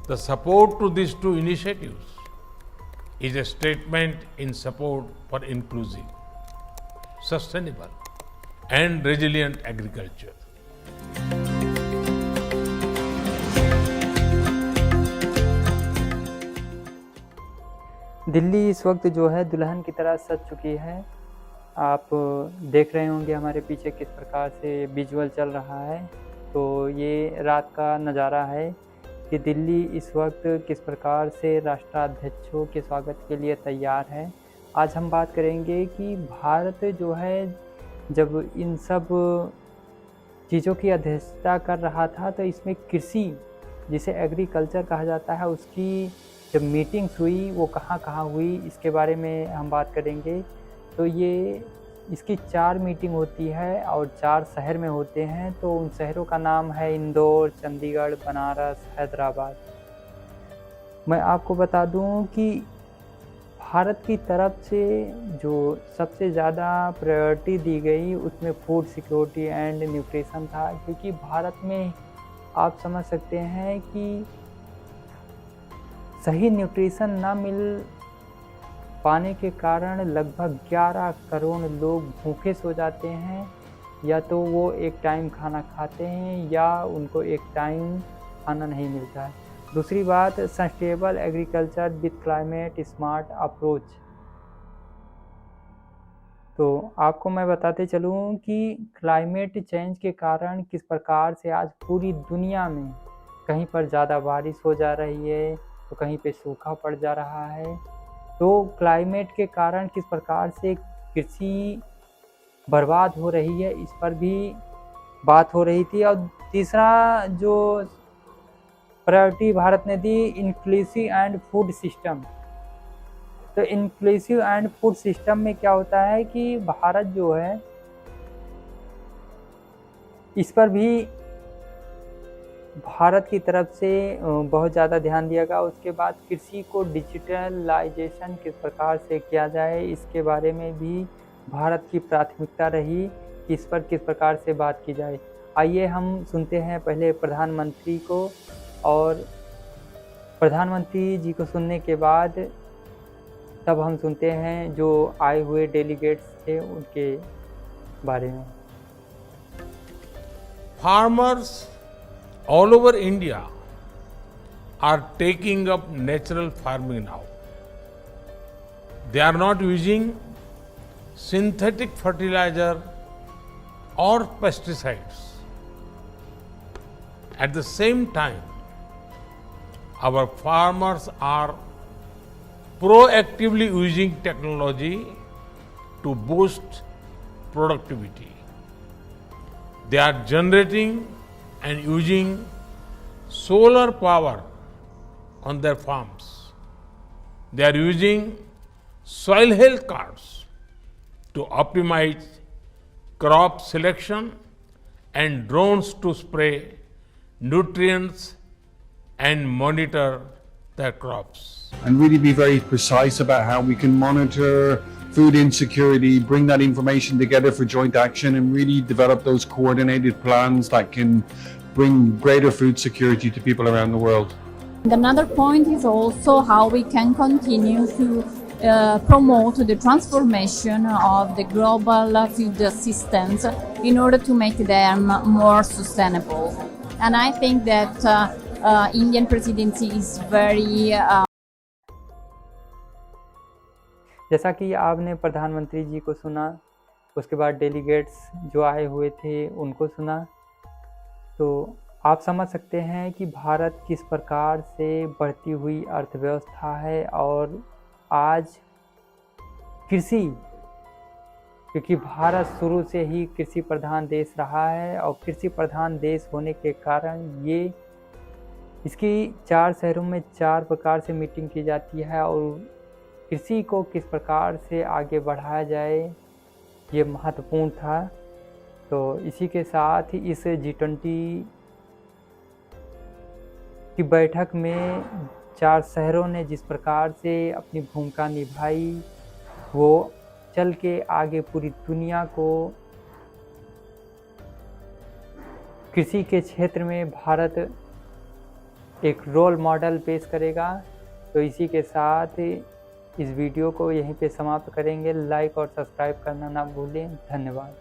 The support to these two initiatives is a statement in support for inclusive, sustainable, and resilient agriculture. Delhi इस वक्त जो है दुल्हन की तरह सज चुकी है। आप देख रहे होंगे हमारे पीछे किस प्रकार से विजुअल चल रहा है। तो ये रात का नज़ारा है कि दिल्ली इस वक्त किस प्रकार से राष्ट्राध्यक्षों के स्वागत के लिए तैयार है। आज हम बात करेंगे कि भारत जो है जब इन सब चीज़ों की अध्यक्षता कर रहा था तो इसमें कृषि जिसे एग्रीकल्चर कहा जाता है उसकी जब मीटिंग्स हुई वो कहाँ हुई इसके बारे में हम बात करेंगे। तो ये इसकी 4 मीटिंग होती है और 4 शहर में होते हैं। तो उन शहरों का नाम है इंदौर, चंडीगढ़, बनारस, हैदराबाद। मैं आपको बता दूं कि भारत की तरफ से जो सबसे ज़्यादा प्रायोरिटी दी गई उसमें फूड सिक्योरिटी एंड न्यूट्रिशन था, क्योंकि भारत में आप समझ सकते हैं कि सही न्यूट्रिशन ना मिल पाने के कारण लगभग 11 करोड़ लोग भूखे सो जाते हैं। या तो वो एक टाइम खाना खाते हैं या उनको एक टाइम खाना नहीं मिलता है। दूसरी बात, sustainable agriculture with climate smart approach. तो आपको मैं बताते चलूँ कि क्लाइमेट चेंज के कारण किस प्रकार से आज पूरी दुनिया में कहीं पर ज़्यादा बारिश हो जा रही है तो कहीं पे सूखा पड़ जा रहा है। तो क्लाइमेट के कारण किस प्रकार से कृषि बर्बाद हो रही है इस पर भी बात हो रही थी। और तीसरा जो प्रायोरिटी भारत ने दी, इंक्लूसिव एंड फूड सिस्टम। तो इंक्लूसिव एंड फूड सिस्टम में क्या होता है कि भारत जो है इस पर भी भारत की तरफ से बहुत ज़्यादा ध्यान दिया गया। उसके बाद कृषि को डिजिटलाइजेशन किस प्रकार से किया जाए इसके बारे में भी भारत की प्राथमिकता रही कि इस पर किस प्रकार से बात की जाए। आइए हम सुनते हैं पहले प्रधानमंत्री को, और प्रधानमंत्री जी को सुनने के बाद तब हम सुनते हैं जो आए हुए डेलीगेट्स थे उनके बारे में। Farmers all over India are taking up natural farming now. They are not using synthetic fertilizer or pesticides. At the same time, our farmers are proactively using technology to boost productivity. They are generating and using solar power on their farms. They are using soil health cards to optimize crop selection and drones to spray nutrients and monitor their crops. And really be very precise about how we can monitor food insecurity, bring that information together for joint action, and really develop those coordinated plans that can bring greater food security to people around the world. Another point is also how we can continue to promote the transformation of the global food systems in order to make them more sustainable. And I think that Indian presidency is very जैसा कि आपने प्रधानमंत्री जी को सुना, उसके बाद delegates जो आए हुए थे उनको सुना, तो आप समझ सकते हैं कि भारत किस प्रकार से बढ़ती हुई अर्थव्यवस्था है। और आज कृषि, क्योंकि भारत शुरू से ही कृषि प्रधान देश रहा है और कृषि प्रधान देश होने के कारण ये इसकी 4 शहरों में 4 प्रकार से मीटिंग की जाती है और कृषि को किस प्रकार से आगे बढ़ाया जाए ये महत्वपूर्ण था। तो इसी के साथ ही इस G20 की बैठक में 4 शहरों ने जिस प्रकार से अपनी भूमिका निभाई वो चल के आगे पूरी दुनिया को कृषि के क्षेत्र में भारत एक रोल मॉडल पेश करेगा। तो इसी के साथ इस वीडियो को यहीं पे समाप्त करेंगे। लाइक और सब्सक्राइब करना ना भूलें। धन्यवाद।